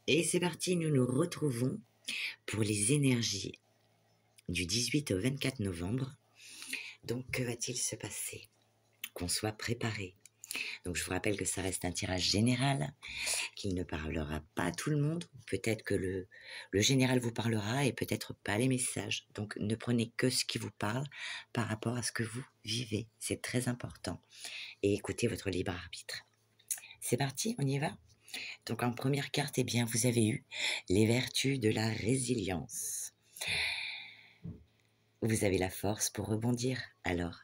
Et c'est parti, nous nous retrouvons pour les énergies du 18 au 24 novembre. Donc, que va-t-il se passer? Qu'on soit préparé. Donc, je vous rappelle que ça reste un tirage général, qu'il ne parlera pas à tout le monde. Peut-être que le général vous parlera et peut-être pas les messages. Donc, ne prenez que ce qui vous parle par rapport à ce que vous vivez. C'est très important. Et écoutez votre libre arbitre. C'est parti, on y va? Donc, en première carte, eh bien, vous avez eu les vertus de la résilience. Vous avez la force pour rebondir. Alors,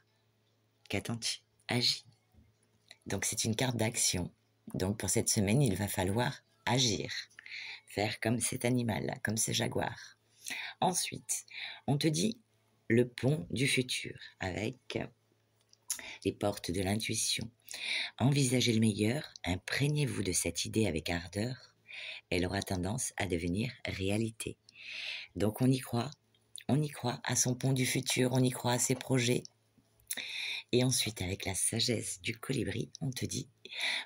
qu'attends-tu? Agis. Donc, c'est une carte d'action. Donc, pour cette semaine, il va falloir agir. Faire comme cet animal, comme ce jaguar. Ensuite, on te dit le pont du futur avec les portes de l'intuition. Envisagez le meilleur, imprégnez-vous de cette idée avec ardeur. Elle aura tendance à devenir réalité. Donc, on y croit à son pont du futur, on y croit à ses projets. Et ensuite, avec la sagesse du colibri, on te dit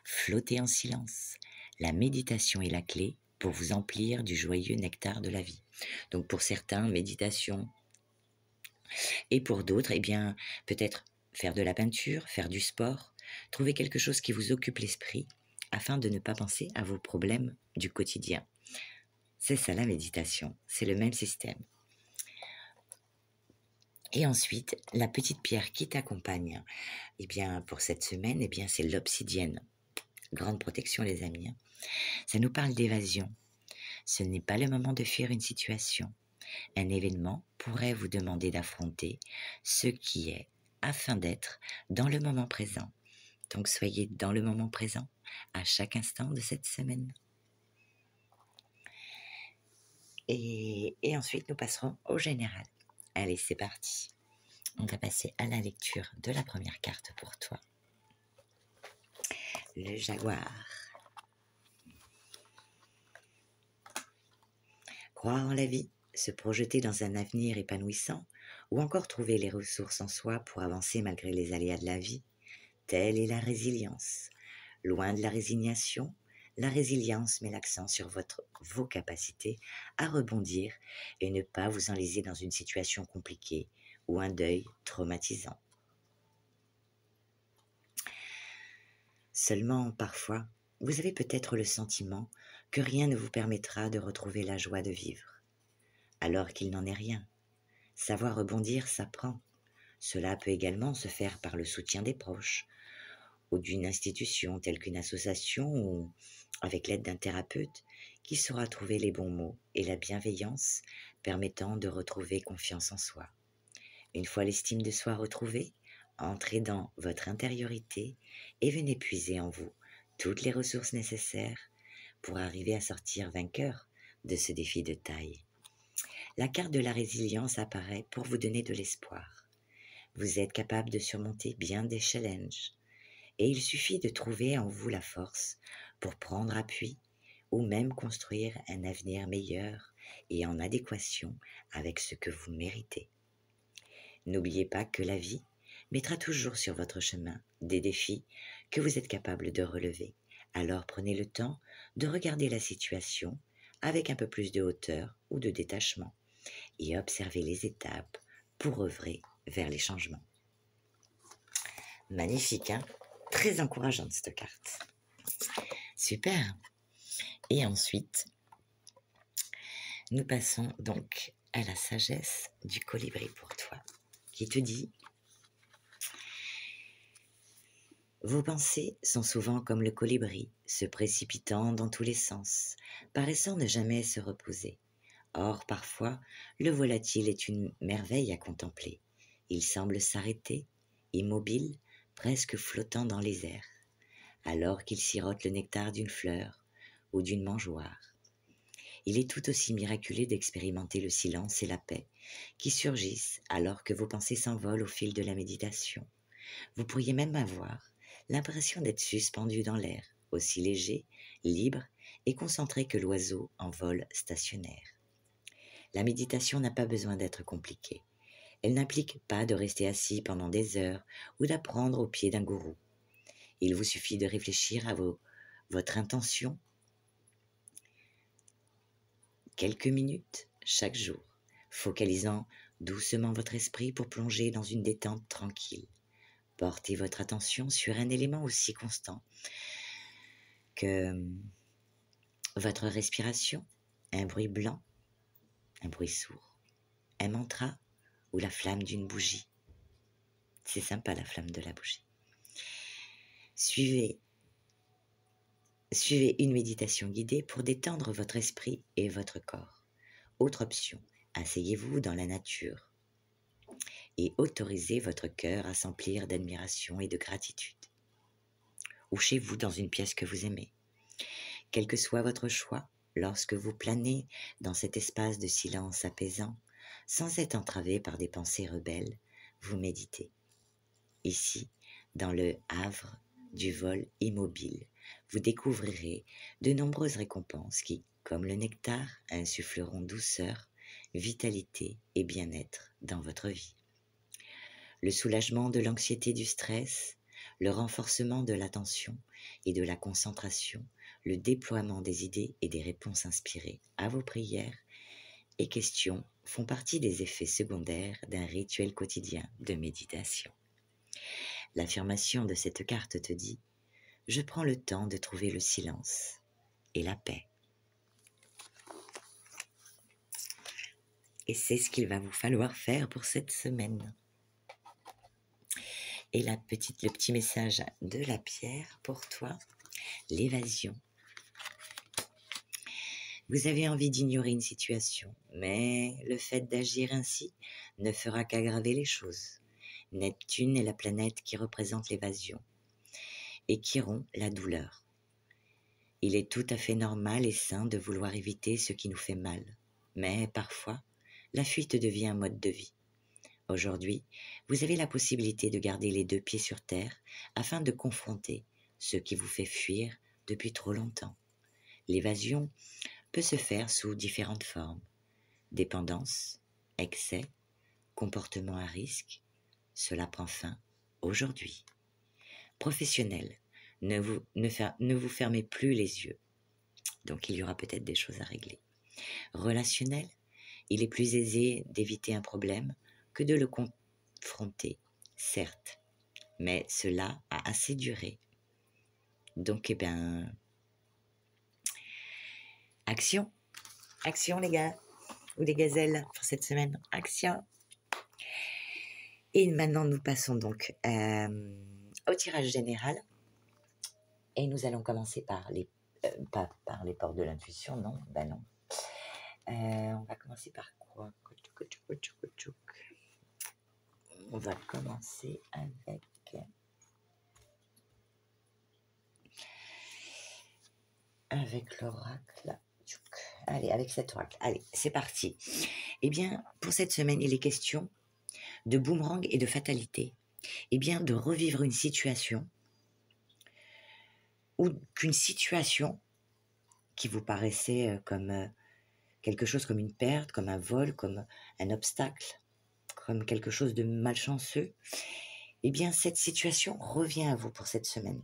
flottez en silence. La méditation est la clé pour vous emplir du joyeux nectar de la vie. Donc pour certains, méditation. Et pour d'autres, eh bien, peut-être faire de la peinture, faire du sport, trouver quelque chose qui vous occupe l'esprit afin de ne pas penser à vos problèmes du quotidien. C'est ça la méditation, c'est le même système. Et ensuite, la petite pierre qui t'accompagne, eh bien, pour cette semaine, eh bien, c'est l'obsidienne. Grande protection, les amis. Ça nous parle d'évasion. Ce n'est pas le moment de fuir une situation. Un événement pourrait vous demander d'affronter ce qui est afin d'être dans le moment présent. Donc, soyez dans le moment présent à chaque instant de cette semaine. Et ensuite, nous passerons au général. Allez, c'est parti. On va passer à la lecture de la première carte pour toi. Le jaguar. Croire en la vie, se projeter dans un avenir épanouissant, ou encore trouver les ressources en soi pour avancer malgré les aléas de la vie, telle est la résilience. Loin de la résignation, la résilience met l'accent sur vos capacités à rebondir et ne pas vous enliser dans une situation compliquée ou un deuil traumatisant. Seulement, parfois, vous avez peut-être le sentiment que rien ne vous permettra de retrouver la joie de vivre, alors qu'il n'en est rien. Savoir rebondir s'apprend. Cela peut également se faire par le soutien des proches ou d'une institution telle qu'une association ou avec l'aide d'un thérapeute qui saura trouver les bons mots et la bienveillance permettant de retrouver confiance en soi. Une fois l'estime de soi retrouvée, entrez dans votre intériorité et venez puiser en vous toutes les ressources nécessaires pour arriver à sortir vainqueur de ce défi de taille. La carte de la résilience apparaît pour vous donner de l'espoir. Vous êtes capable de surmonter bien des challenges et il suffit de trouver en vous la force pour prendre appui ou même construire un avenir meilleur et en adéquation avec ce que vous méritez. N'oubliez pas que la vie mettra toujours sur votre chemin des défis que vous êtes capable de relever. Alors prenez le temps de regarder la situation avec un peu plus de hauteur ou de détachement et observez les étapes pour œuvrer vers les changements. Magnifique, hein? Très encourageante cette carte. Super. Et ensuite, nous passons donc à la sagesse du colibri pour toi, qui te dit: vos pensées sont souvent comme le colibri, se précipitant dans tous les sens, paraissant ne jamais se reposer. Or, parfois, le volatile est une merveille à contempler. Il semble s'arrêter, immobile, presque flottant dans les airs, alors qu'il sirote le nectar d'une fleur ou d'une mangeoire. Il est tout aussi miraculeux d'expérimenter le silence et la paix qui surgissent alors que vos pensées s'envolent au fil de la méditation. Vous pourriez même avoir l'impression d'être suspendu dans l'air, aussi léger, libre et concentré que l'oiseau en vol stationnaire. La méditation n'a pas besoin d'être compliquée. Elle n'implique pas de rester assis pendant des heures ou d'apprendre au pied d'un gourou. Il vous suffit de réfléchir à votre intention quelques minutes chaque jour, focalisant doucement votre esprit pour plonger dans une détente tranquille. Portez votre attention sur un élément aussi constant que votre respiration, un bruit blanc, un bruit sourd, un mantra ou la flamme d'une bougie. C'est sympa la flamme de la bougie. Suivez une méditation guidée pour détendre votre esprit et votre corps. Autre option, asseyez-vous dans la nature et autorisez votre cœur à s'emplir d'admiration et de gratitude. Ou chez vous dans une pièce que vous aimez. Quel que soit votre choix, lorsque vous planez dans cet espace de silence apaisant, sans être entravé par des pensées rebelles, vous méditez. Ici, dans le havre du vol immobile, vous découvrirez de nombreuses récompenses qui, comme le nectar, insuffleront douceur, vitalité et bien-être dans votre vie. Le soulagement de l'anxiété du stress, le renforcement de l'attention et de la concentration, le déploiement des idées et des réponses inspirées à vos prières et questions font partie des effets secondaires d'un rituel quotidien de méditation. L'affirmation de cette carte te dit « Je prends le temps de trouver le silence et la paix ». Et c'est ce qu'il va vous falloir faire pour cette semaine. Et le petit message de la pierre pour toi, l'évasion. Vous avez envie d'ignorer une situation, mais le fait d'agir ainsi ne fera qu'aggraver les choses. Neptune est la planète qui représente l'évasion et qui rompt la douleur. Il est tout à fait normal et sain de vouloir éviter ce qui nous fait mal, mais parfois, la fuite devient un mode de vie. Aujourd'hui, vous avez la possibilité de garder les deux pieds sur terre afin de confronter ce qui vous fait fuir depuis trop longtemps. L'évasion peut se faire sous différentes formes. Dépendance, excès, comportement à risque. Cela prend fin aujourd'hui. Professionnel, ne vous fermez plus les yeux. Donc il y aura peut-être des choses à régler. Relationnel, il est plus aisé d'éviter un problème que de le confronter, certes, mais cela a assez duré. Donc, action les gars, ou les gazelles pour cette semaine, action. Et maintenant, nous passons donc au tirage général. Et nous allons commencer par pas par les portes de l'intuition, non, non. On va commencer par quoi? On va commencer avec l'oracle. Allez, avec cet oracle. Allez, c'est parti. Eh bien, pour cette semaine, il est question de boomerang et de fatalité. Eh bien, de revivre une situation ou qu'une situation qui vous paraissait comme quelque chose comme une perte, comme un vol, comme un obstacle, comme quelque chose de malchanceux, eh bien, cette situation revient à vous pour cette semaine.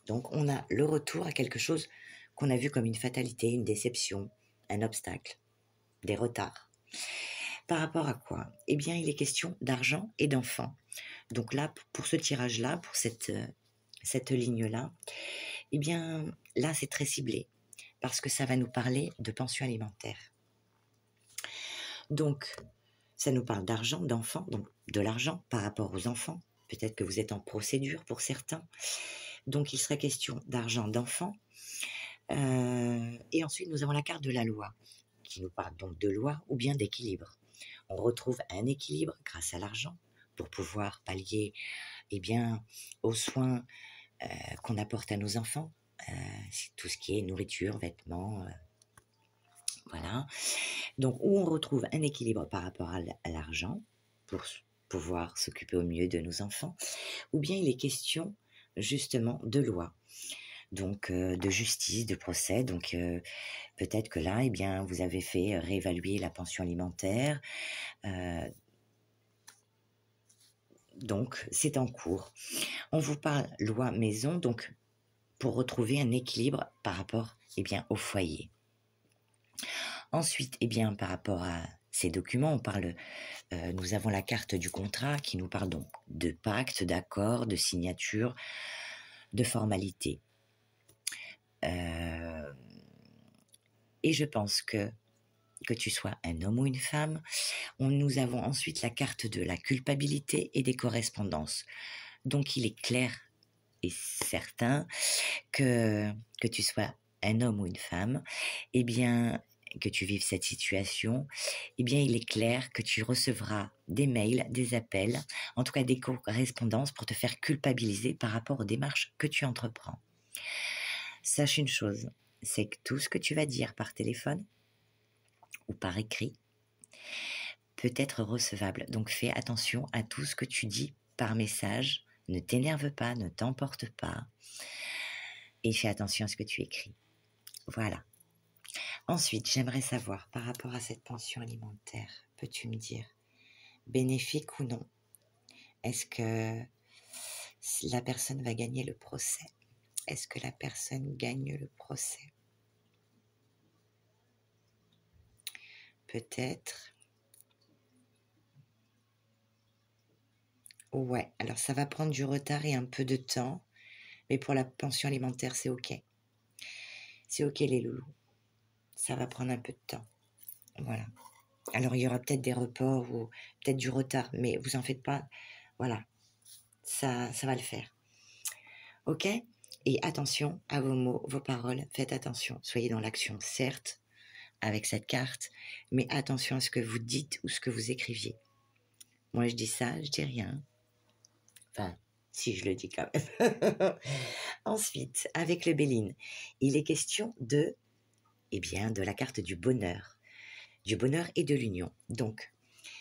Donc, on a le retour à quelque chose qu'on a vu comme une fatalité, une déception, un obstacle, des retards. Par rapport à quoi? Eh bien, il est question d'argent et d'enfants. Donc là, pour ce tirage-là, pour cette ligne-là, eh bien, là, c'est très ciblé parce que ça va nous parler de pension alimentaire. Donc, ça nous parle d'argent, d'enfants, donc de l'argent par rapport aux enfants. Peut-être que vous êtes en procédure pour certains. Donc, il serait question d'argent, d'enfants. Et ensuite, nous avons la carte de la loi, qui nous parle donc de loi ou bien d'équilibre. On retrouve un équilibre grâce à l'argent pour pouvoir pallier aux soins qu'on apporte à nos enfants. C'est tout ce qui est nourriture, vêtements, voilà. Donc, où on retrouve un équilibre par rapport à l'argent pour pouvoir s'occuper au mieux de nos enfants, ou bien il est question justement de loi, donc de justice, de procès. Donc, peut-être que là, vous avez fait réévaluer la pension alimentaire. Donc, c'est en cours. On vous parle loi maison, donc pour retrouver un équilibre par rapport au foyer. Ensuite, eh bien, par rapport à ces documents, nous avons la carte du contrat qui nous parle donc de pacte, d'accord, de signature, de formalité. Et je pense que tu sois un homme ou une femme, nous avons ensuite la carte de la culpabilité et des correspondances. Donc, il est clair et certain que tu sois un homme ou une femme, eh bien, que tu vives cette situation, eh bien, il est clair que tu recevras des mails, des appels, en tout cas des correspondances pour te faire culpabiliser par rapport aux démarches que tu entreprends. Sache une chose, c'est que tout ce que tu vas dire par téléphone ou par écrit peut être recevable. Donc fais attention à tout ce que tu dis par message. Ne t'énerve pas, ne t'emporte pas. Et fais attention à ce que tu écris. Voilà. Ensuite, j'aimerais savoir, par rapport à cette pension alimentaire, peux-tu me dire, bénéfique ou non? Est-ce que la personne va gagner le procès? Est-ce que la personne gagne le procès? Peut-être. Ouais, alors ça va prendre du retard et un peu de temps, mais pour la pension alimentaire, c'est OK. C'est OK les loulous. Ça va prendre un peu de temps. Voilà. Alors il y aura peut-être des reports ou peut-être du retard, mais vous en faites pas. Voilà. Ça va le faire. OK? Et attention à vos mots, vos paroles. Faites attention. Soyez dans l'action, certes, avec cette carte, mais attention à ce que vous dites ou ce que vous écriviez. Moi, je dis ça, je dis rien. Enfin, si je le dis quand même. Ensuite, avec le Béline, il est question de la carte du bonheur et de l'union. Donc,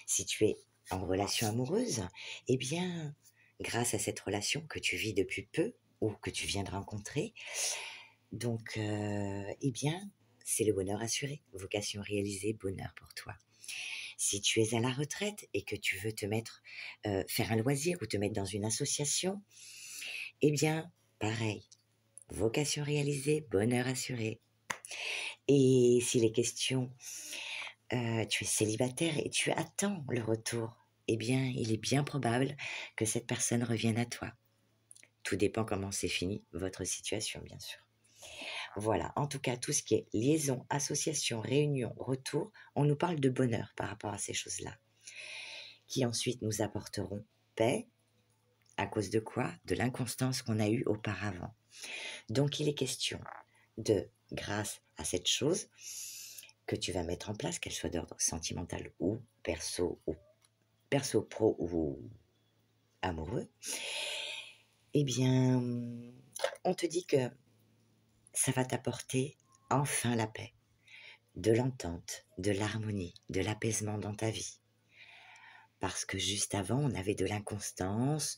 si tu es en relation amoureuse, eh bien, grâce à cette relation que tu vis depuis peu ou que tu viens de rencontrer, donc, eh bien, c'est le bonheur assuré, vocation réalisée, bonheur pour toi. Si tu es à la retraite et que tu veux te mettre, faire un loisir ou te mettre dans une association, eh bien, pareil, vocation réalisée, bonheur assuré. Et s'il est question, tu es célibataire et tu attends le retour, eh bien, il est bien probable que cette personne revienne à toi. Tout dépend comment c'est fini, votre situation, bien sûr. Voilà, en tout cas, tout ce qui est liaison, association, réunion, retour, on nous parle de bonheur par rapport à ces choses-là, qui ensuite nous apporteront paix, à cause de quoi? De l'inconstance qu'on a eue auparavant. Donc, il est question de, grâce à cette chose que tu vas mettre en place, qu'elle soit d'ordre sentimental ou perso, pro ou amoureux, eh bien, on te dit que ça va t'apporter enfin la paix, de l'entente, de l'harmonie, de l'apaisement dans ta vie. Parce que juste avant, on avait de l'inconstance.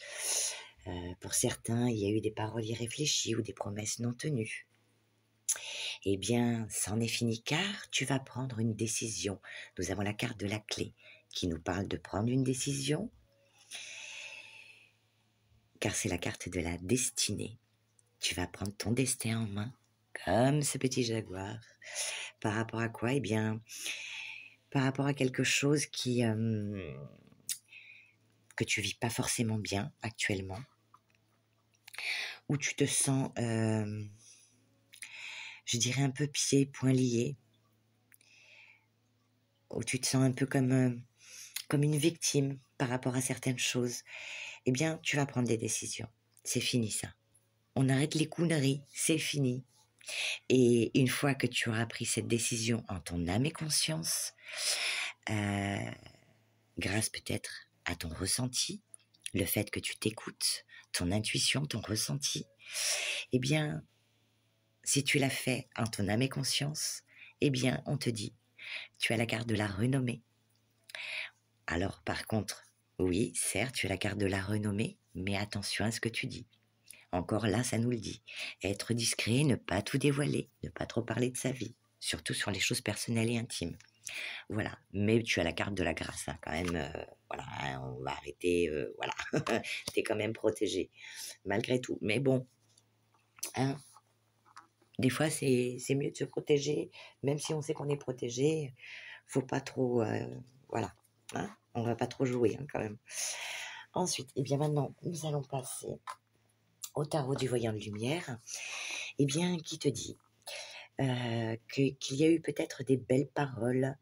Pour certains, il y a eu des paroles irréfléchies ou des promesses non tenues. Eh bien, c'en est fini car tu vas prendre une décision. Nous avons la carte de la clé qui nous parle de prendre une décision, car c'est la carte de la destinée. Tu vas prendre ton destin en main, comme ce petit jaguar. Par rapport à quoi? Eh bien, par rapport à quelque chose que tu vis pas forcément bien actuellement, où tu te sens, je dirais un peu pieds, poings liés, où tu te sens un peu comme une victime par rapport à certaines choses. Eh bien, tu vas prendre des décisions. C'est fini ça. On arrête les couneries, c'est fini. Et une fois que tu auras pris cette décision en ton âme et conscience, grâce peut-être à ton ressenti, le fait que tu t'écoutes, ton intuition, ton ressenti, eh bien, si tu l'as fait en ton âme et conscience, eh bien, on te dit, tu as la carte de la renommée. Alors, par contre, oui, certes, tu as la carte de la renommée, mais attention à ce que tu dis. Encore là, ça nous le dit. Être discret, ne pas tout dévoiler, ne pas trop parler de sa vie, surtout sur les choses personnelles et intimes. Voilà, mais tu as la carte de la grâce, hein, quand même, voilà, hein, on va arrêter, voilà, t'es quand même protégé, malgré tout. Mais bon, hein, Des fois, c'est mieux de se protéger, même si on sait qu'on est protégé. Faut pas trop, voilà, hein, on va pas trop jouer, hein, quand même. Ensuite, eh bien maintenant, nous allons passer au tarot du voyant de lumière, eh bien, qui te dit qu'il y a eu peut-être des belles paroles,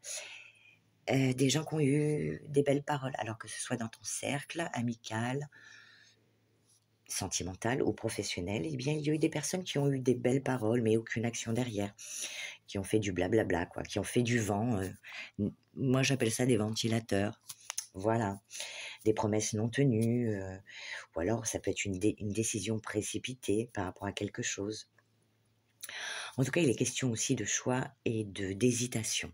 des gens qui ont eu des belles paroles, alors que ce soit dans ton cercle amical, sentimental ou professionnel, eh bien, il y a eu des personnes qui ont eu des belles paroles, mais aucune action derrière, qui ont fait du blablabla, quoi, qui ont fait du vent. Moi, j'appelle ça des ventilateurs. Voilà, des promesses non tenues, ou alors ça peut être une décision précipitée par rapport à quelque chose. En tout cas, il est question aussi de choix et d'hésitation.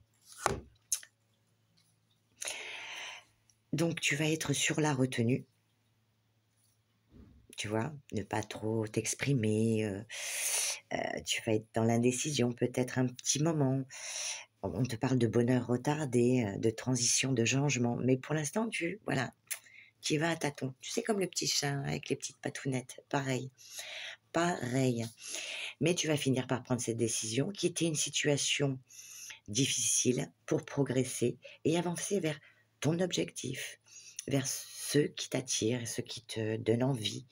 Donc, tu vas être sur la retenue, tu vois, ne pas trop t'exprimer, tu vas être dans l'indécision peut-être un petit moment. On te parle de bonheur retardé, de transition, de changement, mais pour l'instant, tu y vas à tâtons. Tu sais, comme le petit chat avec les petites patounettes, pareil. Mais tu vas finir par prendre cette décision, quitter une situation difficile pour progresser et avancer vers ton objectif, vers ceux qui t'attirent, ceux qui te donnent envie.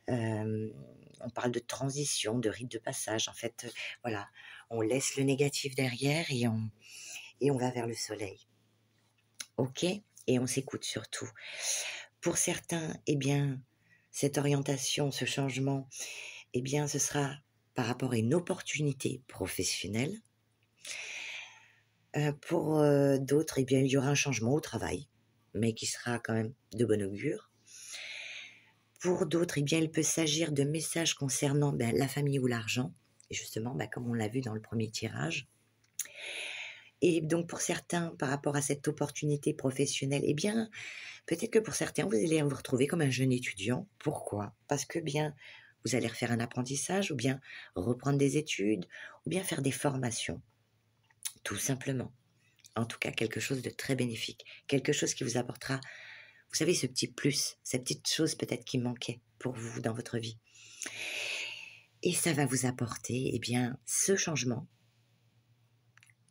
On parle de transition, de rite de passage. En fait, voilà, on laisse le négatif derrière et on va vers le soleil. Ok ? Et on s'écoute surtout. Pour certains, eh bien, cette orientation, ce changement, eh bien, ce sera par rapport à une opportunité professionnelle. Pour d'autres, eh bien, il y aura un changement au travail, mais qui sera quand même de bon augure. Pour d'autres, eh bien, il peut s'agir de messages concernant la famille ou l'argent, et justement, comme on l'a vu dans le premier tirage. Et donc, pour certains, par rapport à cette opportunité professionnelle, eh bien, peut-être que pour certains, vous allez vous retrouver comme un jeune étudiant. Pourquoi ? Parce que bien, vous allez refaire un apprentissage, ou bien reprendre des études, ou bien faire des formations, tout simplement. En tout cas, quelque chose de très bénéfique, quelque chose qui vous apportera, vous savez, ce petit plus, cette petite chose peut-être qui manquait pour vous dans votre vie. Et ça va vous apporter, eh bien, ce changement,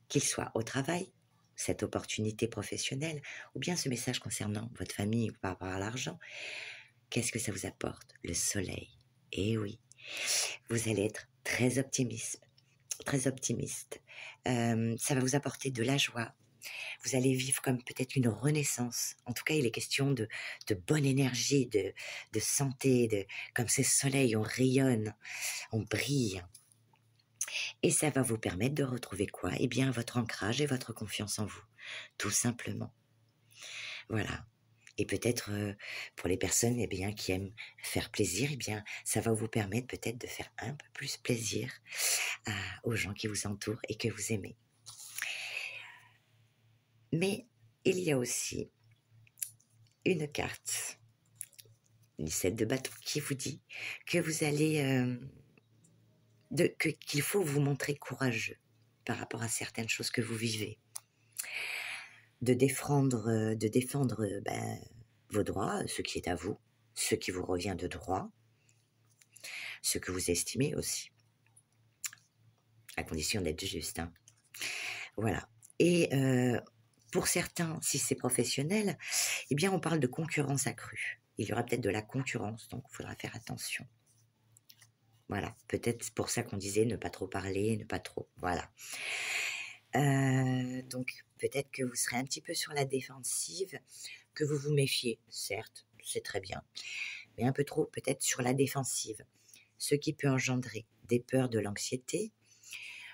qu'il soit au travail, cette opportunité professionnelle, ou bien ce message concernant votre famille ou par rapport à l'argent. Qu'est-ce que ça vous apporte ? Le soleil. Eh oui, vous allez être très optimiste. Ça va vous apporter de la joie. Vous allez vivre comme peut-être une renaissance. En tout cas, il est question de bonne énergie, de santé, comme ce soleil, on rayonne, on brille. Et ça va vous permettre de retrouver quoi ? Eh bien, votre ancrage et votre confiance en vous, tout simplement. Voilà. Et peut-être pour les personnes qui aiment faire plaisir, eh bien, ça va vous permettre peut-être de faire un peu plus plaisir aux gens qui vous entourent et que vous aimez. Mais il y a aussi une carte, une 7 de bâton, qui vous dit que vous allez, qu'il faut vous montrer courageux par rapport à certaines choses que vous vivez, de défendre vos droits, ce qui est à vous, ce qui vous revient de droit, ce que vous estimez aussi, à condition d'être juste. Hein. Voilà. Et pour certains, si c'est professionnel, eh bien, on parle de concurrence accrue. Il y aura peut-être de la concurrence, donc il faudra faire attention. Voilà, peut-être pour ça qu'on disait ne pas trop parler, ne pas trop, voilà. Donc peut-être que vous serez un petit peu sur la défensive, que vous vous méfiez, certes, c'est très bien, mais un peu trop peut-être sur la défensive, ce qui peut engendrer des peurs, de l'anxiété,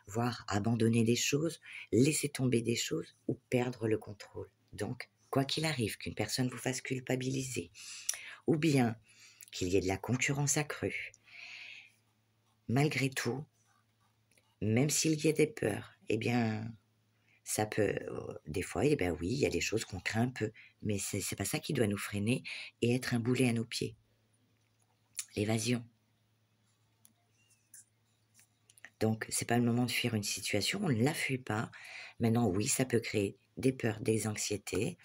voire abandonner des choses, laisser tomber des choses ou perdre le contrôle. Donc, quoi qu'il arrive, qu'une personne vous fasse culpabiliser, ou bien qu'il y ait de la concurrence accrue, malgré tout, même s'il y a des peurs, eh bien, ça peut, des fois, oui, il y a des choses qu'on craint un peu, mais c'est pas ça qui doit nous freiner et être un boulet à nos pieds. L'évasion. Donc, c'est pas le moment de fuir une situation, on ne la fuit pas. Maintenant, oui, ça peut créer des peurs, des anxiétés.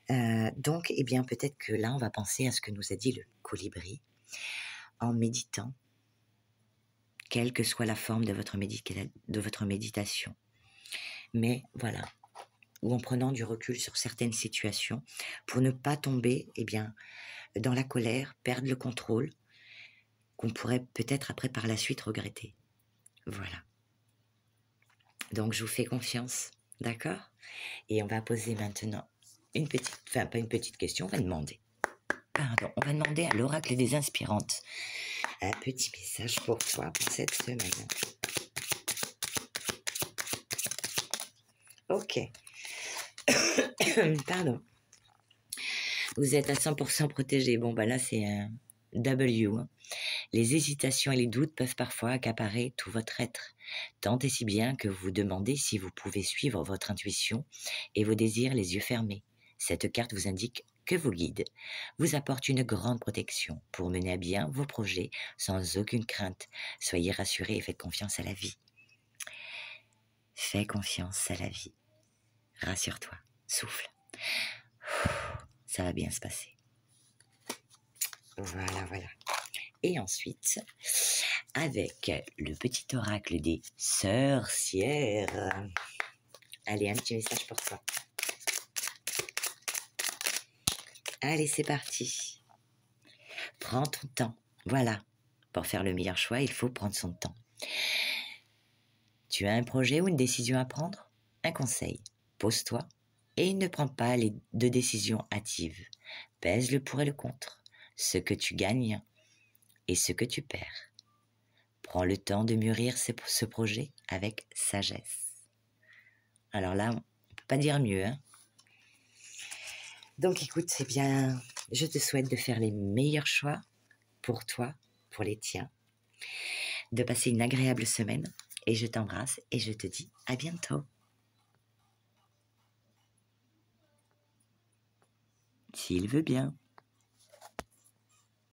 Donc, eh bien, peut-être que là, on va penser à ce que nous a dit le colibri en méditant. quelle que soit la forme de votre méditation. Mais voilà, ou en prenant du recul sur certaines situations pour ne pas tomber dans la colère, perdre le contrôle, qu'on pourrait peut-être après par la suite regretter. Voilà. Donc je vous fais confiance, d'accord? Et on va poser maintenant pas une petite question, on va demander. On va demander à l'oracle des inspirantes un petit message pour toi pour cette semaine. Ok. Pardon. Vous êtes à 100% protégé. Bon, là, c'est un W. Les hésitations et les doutes peuvent parfois accaparer tout votre être, tant et si bien que vous vous demandez si vous pouvez suivre votre intuition et vos désirs les yeux fermés. Cette carte vous indique que vos guides vous apportent une grande protection pour mener à bien vos projets sans aucune crainte. Soyez rassurés et faites confiance à la vie. Fais confiance à la vie. Rassure-toi. Souffle. Ça va bien se passer. Voilà. Et ensuite, avec le petit oracle des sorcières. Allez, un petit message pour toi. Allez, c'est parti. Prends ton temps. Voilà. Pour faire le meilleur choix, il faut prendre son temps. Tu as un projet ou une décision à prendre? Un conseil. Pose-toi et ne prends pas de décisions hâtives. Pèse le pour et le contre. Ce que tu gagnes et ce que tu perds. Prends le temps de mûrir ce projet avec sagesse. Alors là, on ne peut pas dire mieux. Donc écoute, je te souhaite de faire les meilleurs choix pour toi, pour les tiens, de passer une agréable semaine et je t'embrasse et je te dis à bientôt. S'il veut bien.